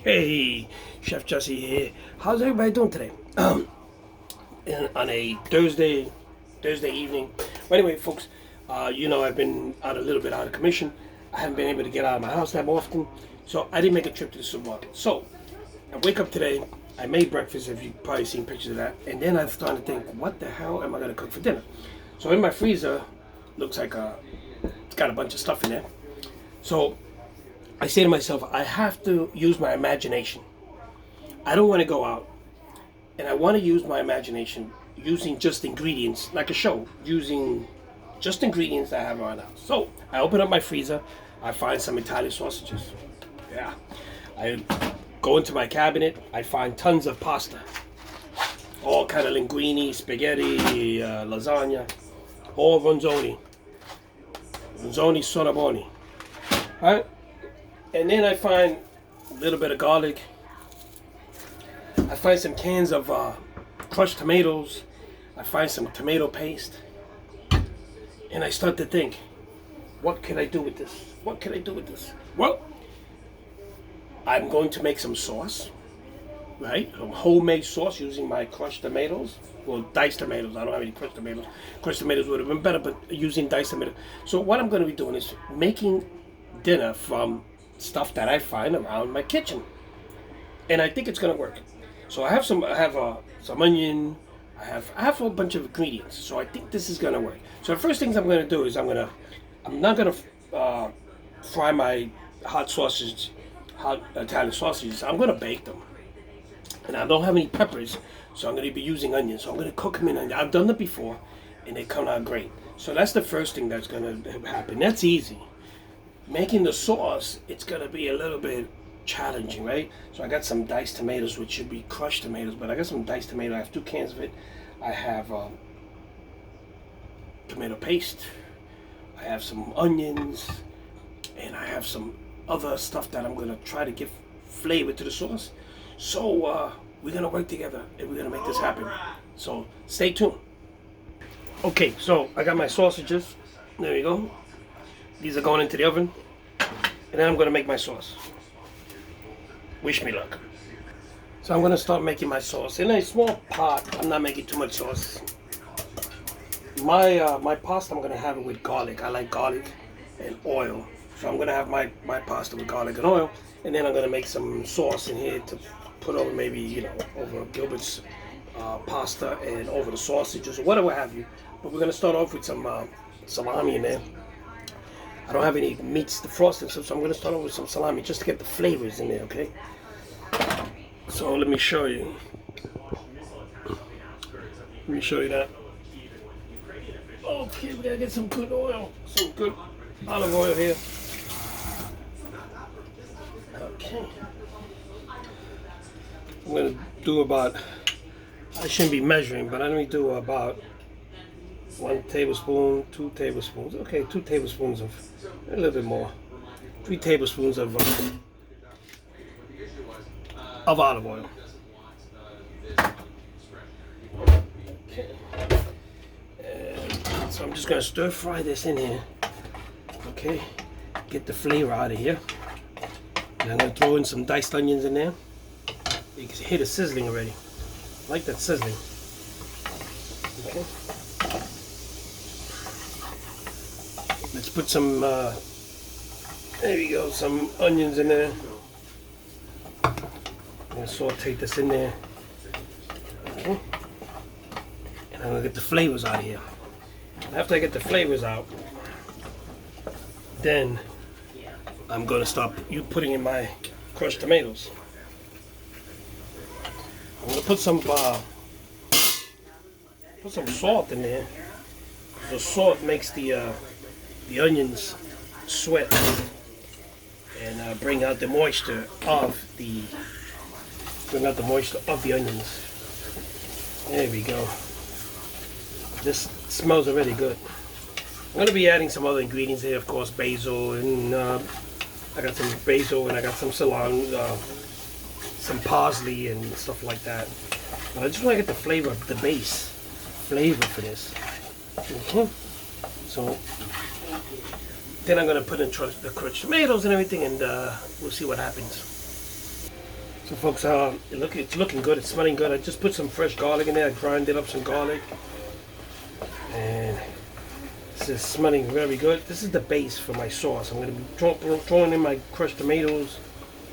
Hey, Chef Jesse here. How's everybody doing today? On a Thursday evening. Well, anyway, folks, I've been a little bit out of commission. I haven't been able to get out of my house that often, so I didn't make a trip to the supermarket. So I wake up today. I made breakfast. If you've probably seen pictures of that, and then I started to think, what the hell am I gonna cook for dinner? So in my freezer, looks like it's got a bunch of stuff in there. So I say to myself, I have to use my imagination. I don't want to go out, and I want to use my imagination using just ingredients, like a show, using just ingredients that I have around the house. So I open up my freezer, I find some Italian sausages. Yeah. I go into my cabinet, I find tons of pasta. All kind of linguine, spaghetti, lasagna, all ronzoni. Ronzoni sorboni. Alright? And then I find a little bit of garlic. I find some cans of crushed tomatoes. I find some tomato paste. And I start to think, what can I do with this? What can I do with this? Well, I'm going to make some sauce, right? Some homemade sauce using my crushed tomatoes. Well, diced tomatoes. I don't have any crushed tomatoes. Crushed tomatoes would have been better, but using diced tomatoes. So what I'm going to be doing is making dinner from stuff that I find around my kitchen, and I think it's gonna work. So I have some onion. I have a whole bunch of ingredients. So I think this is gonna work. So the first things I'm gonna do is I'm not gonna fry my hot Italian sausages. I'm gonna bake them, and I don't have any peppers, so I'm gonna be using onions. So I'm gonna cook them in onion. I've done it before, and they come out great. So that's the first thing that's gonna happen. That's easy. Making the sauce, it's gonna be a little bit challenging, right? So I got some diced tomatoes, which should be crushed tomatoes, but I got some diced tomato. I have 2 cans of it. I have tomato paste. I have some onions, and I have some other stuff that I'm gonna try to give flavor to the sauce. So we're gonna work together, and we're gonna make this happen. So stay tuned. Okay, so I got my sausages. There you go. These are going into the oven, and then I'm going to make my sauce. Wish me luck. So I'm going to start making my sauce in a small pot. I'm not making too much sauce. My pasta, I'm going to have it with garlic. I like garlic and oil. So I'm going to have my pasta with garlic and oil, and then I'm going to make some sauce in here to put over maybe, over Gilbert's pasta and over the sausages or whatever have you. But we're going to start off with some salami in there. I don't have any meats to frost and stuff, so I'm going to start off with some salami just to get the flavors in there, okay? So let me show you. Let me show you that. Okay, we gotta get some good oil, some good olive oil here. Okay. I'm going to do about, I shouldn't be measuring, but I'm going to do about 1 tablespoon, 2 tablespoons. Okay, 2 tablespoons of, a little bit more. 3 tablespoons of olive oil. Okay. And so I'm just gonna stir fry this in here. Okay, get the flavor out of here. And I'm gonna throw in some diced onions in there. You can hear the sizzling already. I like that sizzling. Okay. Let's put some, there we go, some onions in there. I'm going to saute this in there. Okay. And I'm going to get the flavors out of here. After I get the flavors out, then I'm going to start putting in my crushed tomatoes. I'm going to put some salt in there. The salt makes the onions sweat and bring out the moisture of the onions. There we go. This smells already good. I'm going to be adding some other ingredients here, of course, basil, and I got some basil and I got some cilantro, some parsley and stuff like that. But I just want to get the flavor, the base flavor for this. Okay. So then I'm going to put in the crushed tomatoes and everything, and we'll see what happens. So folks, it's looking good. It's smelling good. I just put some fresh garlic in there. I grinded up some garlic, and this is smelling very good. This is the base for my sauce. I'm going to be throwing in my crushed tomatoes,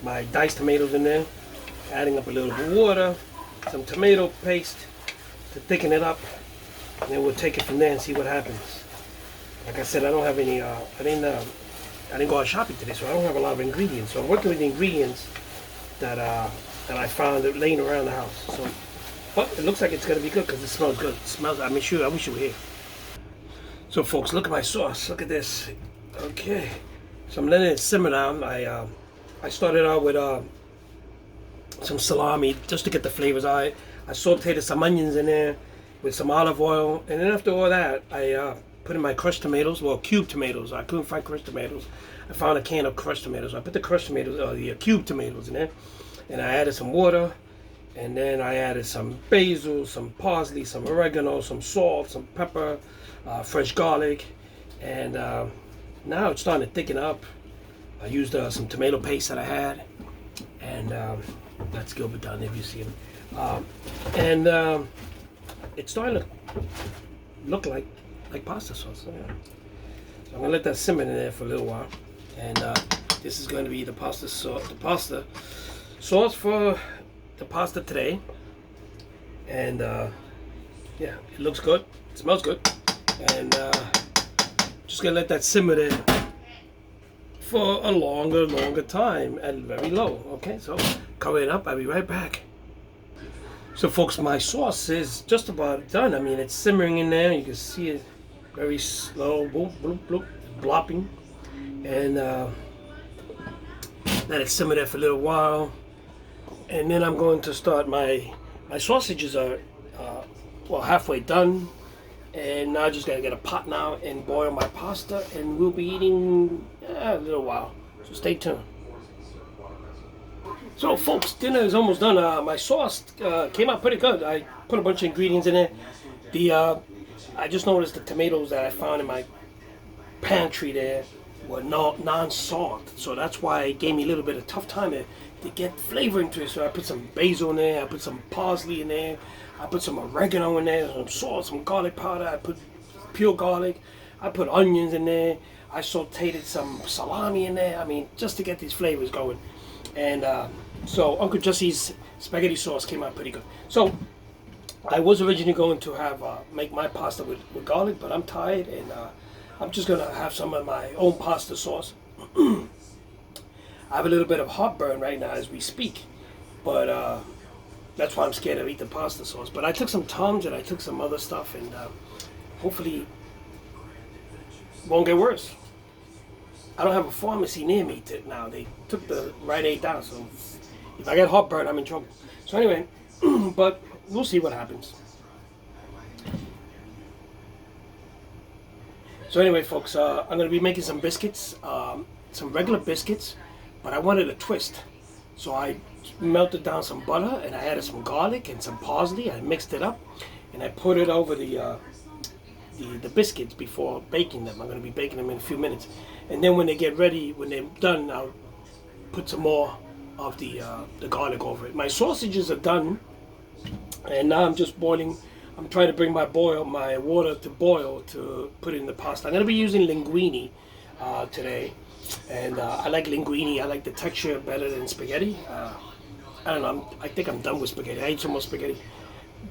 my diced tomatoes in there, adding up a little bit of water, some tomato paste to thicken it up, and then we'll take it from there and see what happens. Like I said, I don't have any. I didn't go out shopping today, so I don't have a lot of ingredients. So I'm working with the ingredients that I found laying around the house. So, but it looks like it's gonna be good because it smells good. It smells. I wish you were here. So, folks, look at my sauce. Look at this. Okay, so I'm letting it simmer down. I started out with some salami just to get the flavors out. I sauteed some onions in there with some olive oil, and then after all that, I put in my crushed tomatoes, well, cubed tomatoes. I couldn't find crushed tomatoes. I found a can of crushed tomatoes. I put the crushed tomatoes, the cubed tomatoes in there, and I added some water, and then I added some basil, some parsley, some oregano, some salt, some pepper, fresh garlic, and now it's starting to thicken up. I used some tomato paste that I had, and that's Gilbert down there if you see him. And it's starting to look like pasta sauce. So, yeah. So I'm gonna let that simmer in there for a little while, and this is going to be the pasta sauce for the pasta today. And yeah, it looks good, it smells good, and just gonna let that simmer there for a longer time at very low. Okay, so cover it up. I'll be right back. So folks, my sauce is just about done. I mean, it's simmering in there. You can see it very slow, bloop, bloop, bloop, blopping, and let it simmer there for a little while, and then I'm going to start my sausages are well, halfway done, and now I just gotta get a pot now and boil my pasta, and we'll be eating a little while, so stay tuned. So folks, dinner is almost done. My sauce came out pretty good. I put a bunch of ingredients in there. I just noticed the tomatoes that I found in my pantry there were non-salt, so that's why it gave me a little bit of tough time to get flavor into it. So I put some basil in there, I put some parsley in there, I put some oregano in there, some salt, some garlic powder, I put pure garlic, I put onions in there, I sauteed some salami in there, I mean, just to get these flavors going. And so Uncle Jesse's spaghetti sauce came out pretty good. So I was originally going to have make my pasta with garlic, but I'm tired, and I'm just gonna have some of my own pasta sauce. I have a little bit of heartburn right now as we speak, but that's why I'm scared to eat the pasta sauce. But I took some Tums and I took some other stuff, and hopefully it won't get worse. I don't have a pharmacy near me now. They took the Rite Aid down, so if I get heartburn, I'm in trouble. So anyway, but we'll see what happens. So anyway, folks, I'm going to be making some biscuits, some regular biscuits, but I wanted a twist. So I melted down some butter, and I added some garlic and some parsley. I mixed it up, and I put it over the biscuits before baking them. I'm going to be baking them in a few minutes. And then when they get ready, when they're done, I'll put some more of the garlic over it. My sausages are done, and now I'm just boiling. I'm trying to bring my water to boil to put in the pasta. I'm going to be using linguine today, and I like linguine. I like the texture better than spaghetti. I don't know. I think I'm done with spaghetti. I ate some more spaghetti,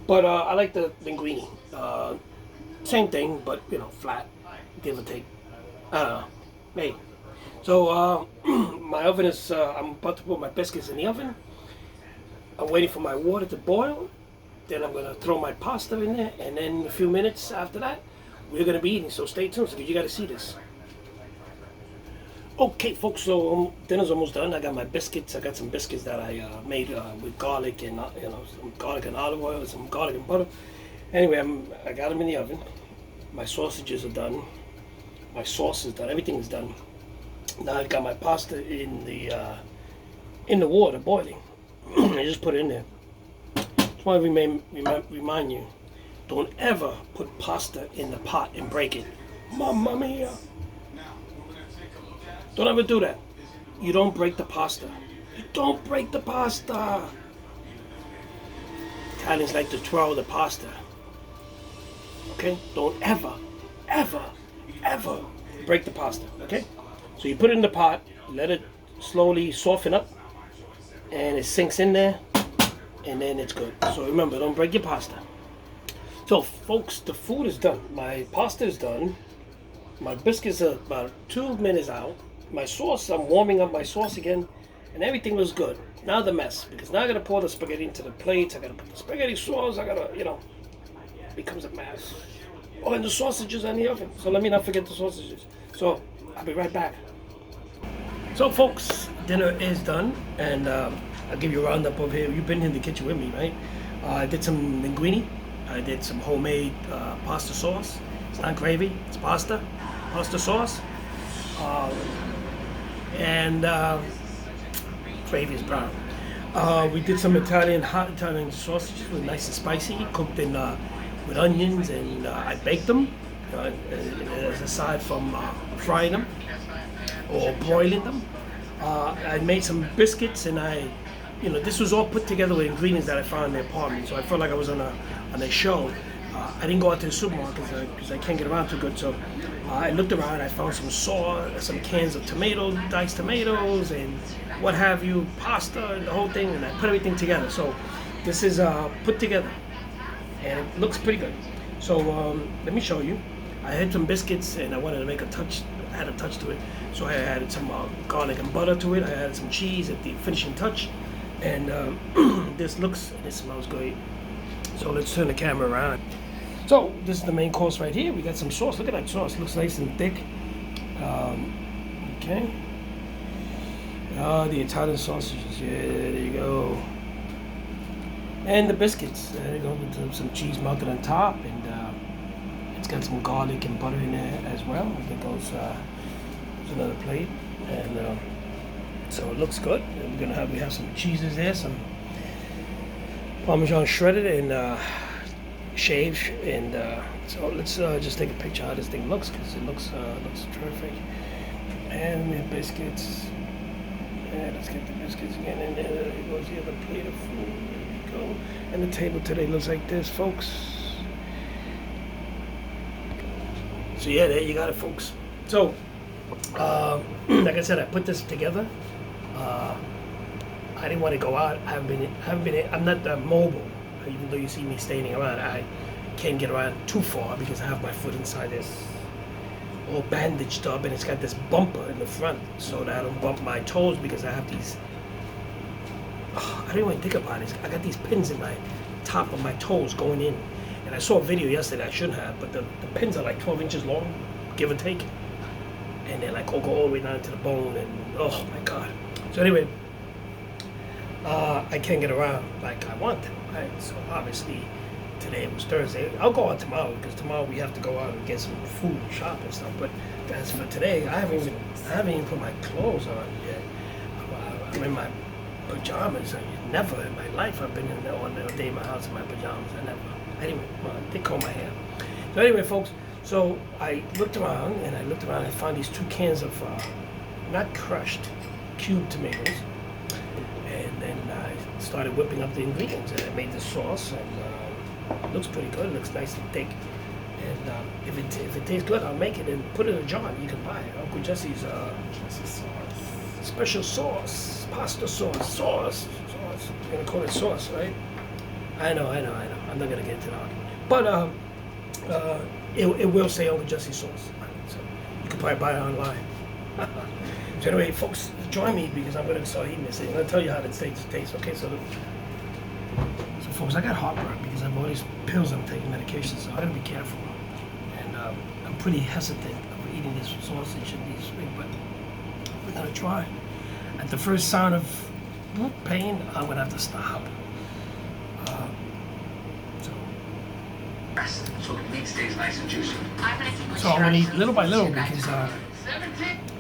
but I like the linguine. Same thing, but flat, give or take. I don't know. Hey, so my oven is. I'm about to put my biscuits in the oven. I'm waiting for my water to boil. Then I'm gonna throw my pasta in there, and then a few minutes after that, we're gonna be eating. So stay tuned, because you gotta see this. Okay, folks. So dinner's almost done. I got my biscuits. I got some biscuits that I made with garlic and some garlic and olive oil, some garlic and butter. Anyway, I got them in the oven. My sausages are done. My sauce is done. Everything is done. Now I've got my pasta in the water boiling. I just put it in there. Just want to remind you, don't ever put pasta in the pot and break it. Mamma mia! Don't ever do that. You don't break the pasta. You don't break the pasta. Italians like to twirl the pasta. Okay? Don't ever, ever, ever break the pasta. Okay? So you put it in the pot, let it slowly soften up, and it sinks in there, and then it's good. So remember, don't break your pasta. So folks, the food is done. My pasta is done. My biscuits are about 2 minutes out. My sauce, I'm warming up my sauce again, and everything looks good. Now the mess, because now I gotta pour the spaghetti into the plates. I gotta put the spaghetti sauce. I gotta, it becomes a mess. Oh, and the sausages are in the oven. So let me not forget the sausages. So I'll be right back. So folks, dinner is done, and I'll give you a roundup of here. You've been in the kitchen with me, right? I did some linguine. I did some homemade pasta sauce. It's not gravy, it's pasta sauce. And gravy is brown. We did some hot Italian sausages, was nice and spicy, cooked in with onions, and I baked them as aside from frying them or broiling them. I made some biscuits, and this was all put together with ingredients that I found in the apartment. So I felt like I was on a show. I didn't go out to the supermarket because I can't get around too good. So I looked around. I found some sauce, some cans of diced tomatoes, and what have you, pasta, and the whole thing. And I put everything together. So this is put together, and it looks pretty good. So let me show you. I had some biscuits, and I wanted to make add a touch to it. So I added some garlic and butter to it. I added some cheese at the finishing touch, and this smells great. So let's turn the camera around. So this is the main course right here. We got some sauce. Look at that sauce. Looks nice and thick. Okay. The Italian sausages. Yeah, there you go. And the biscuits. There you go. With some cheese melted on top, and it's got some garlic and butter in there as well. I think there's another plate, and so it looks good. And we have some cheeses there, some Parmesan shredded and shaved, and so let's just take a picture of how this thing looks, because it looks terrific. And the biscuits. And let's get the biscuits again in there. There goes the other plate of food. There we go. And the table today looks like this, folks. So yeah, there you got it, folks. So, like I said, I put this together. I didn't want to go out. I'm not that mobile. Even though you see me standing around, I can't get around too far because I have my foot inside this all bandaged up, and it's got this bumper in the front so that I don't bump my toes, because I have these. I didn't even think about it. I got these pins in my top of my toes going in, and I saw a video yesterday. I shouldn't have, but the pins are like 12 inches long, give or take, and they're like go all the way down to the bone, and oh my god. So anyway, I can't get around like I want to. Right? So obviously today it was Thursday. I'll go out tomorrow, because tomorrow we have to go out and get some food and shop and stuff. But as for today, I haven't even put my clothes on yet. I'm in my pajamas. Never in my life I've been in there all day in my house in my pajamas. Anyway, they comb my hair. So anyway, folks. So I looked around and I found these 2 cans of not crushed, cubed tomatoes. And then I started whipping up the ingredients, and I made the sauce, and it looks pretty good. It looks nice and thick. And if it tastes good, I'll make it and put it in a jar. You can buy it. Uncle Jesse's sauce, special sauce, pasta sauce. You're gonna call it sauce, right? I know. I'm not gonna get into that. But it will say Uncle Jesse's sauce, so you can probably buy it online. So anyway, folks, join me, because I'm going to start eating this thing. I'm going to tell you how it tastes. Okay, so folks, I got heartburn because I have all these pills I'm taking, medications, so I got to be careful. And I'm pretty hesitant of eating this sausage and these things, but we're going to try. At the first sign of pain, I'm going to have to stop. So the meat stays nice and juicy. So I'm going to eat little by little, because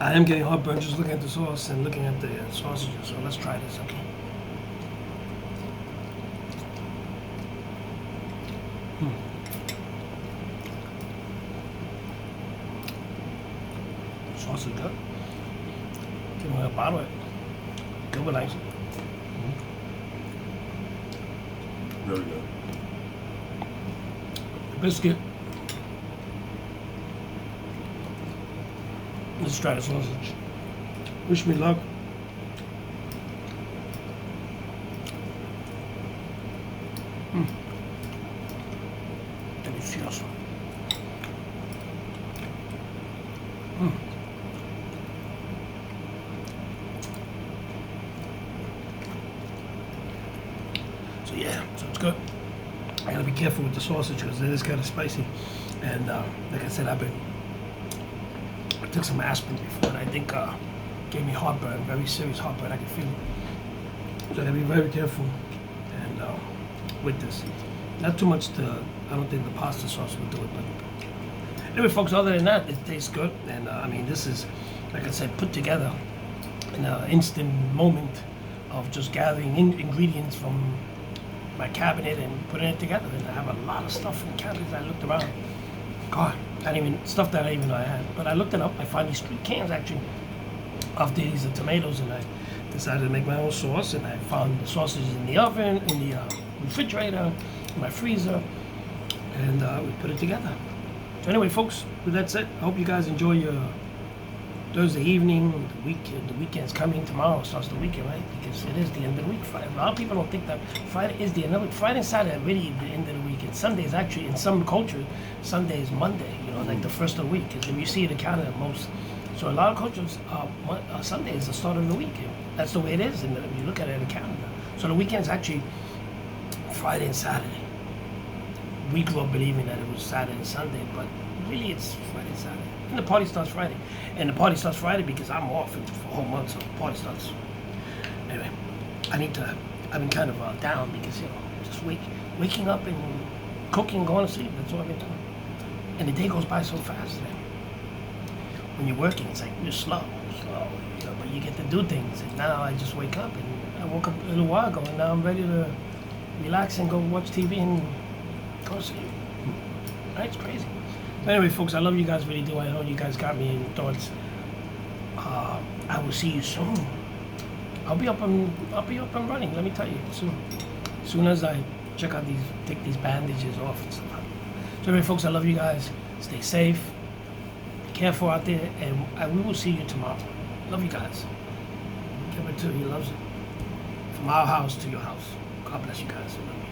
I am getting heartburn just looking at the sauce and looking at the sausages. So let's try this, okay? Sauce is good. Give me a bottle of it. Good with ice. Very good. Biscuit. Let's try the sausage. Wish me luck. Delicioso. So yeah, so it's good. I gotta be careful with the sausage because it is kind of spicy. And like I said, I took some aspirin before, and I think gave me heartburn, very serious heartburn. I can feel it. So I gotta be very careful and with this. Not too much I don't think the pasta sauce will do it, but anyway, folks. Other than that, it tastes good, and I mean, this is, like I said, put together in an instant moment of just gathering ingredients from my cabinet and putting it together. And I have a lot of stuff in cabinets. I looked around. God, I didn't even stuff that I didn't even know I had. But I looked it up. I found these 3 cans actually of these tomatoes, and I decided to make my own sauce. And I found the sausages in the oven, in the refrigerator, in my freezer, and we put it together. So anyway, folks, that's it. I hope you guys enjoy your Thursday evening. The weekend's coming. Tomorrow starts the weekend, right? Because it is the end of the week. Friday. A lot of people don't think that Friday is the end of the week. Friday and Saturday are really the end of the week. And Sunday is actually, in some cultures, Sunday is Monday. You know, like the first of the week. Because if you see it in Canada, so a lot of cultures, Sunday is the start of the week. That's the way it is. And you look at it in Canada. So the weekend's actually Friday and Saturday. We grew up believing that it was Saturday and Sunday, but really it's Friday and Saturday. And the party starts Friday. And the party starts Friday because I'm off for a whole month, so the party starts. Anyway, I've been kind of down because, just waking up and cooking and going to sleep. That's all I've been doing. And the day goes by so fast. Man. When you're working, it's like you're slow, but you get to do things. And now I just wake up, and I woke up a little while ago, and now I'm ready to relax and go watch TV and go to sleep. Right? It's crazy. Anyway, folks, I love you guys, really do. I know you guys got me in thoughts. I will see you soon. I'll be up and running. Let me tell you soon. As soon as I take these bandages off and stuff. So anyway, folks, I love you guys. Stay safe. Be careful out there, and we will see you tomorrow. Love you guys. Give it to. He loves it. From our house to your house. God bless you guys. I love you.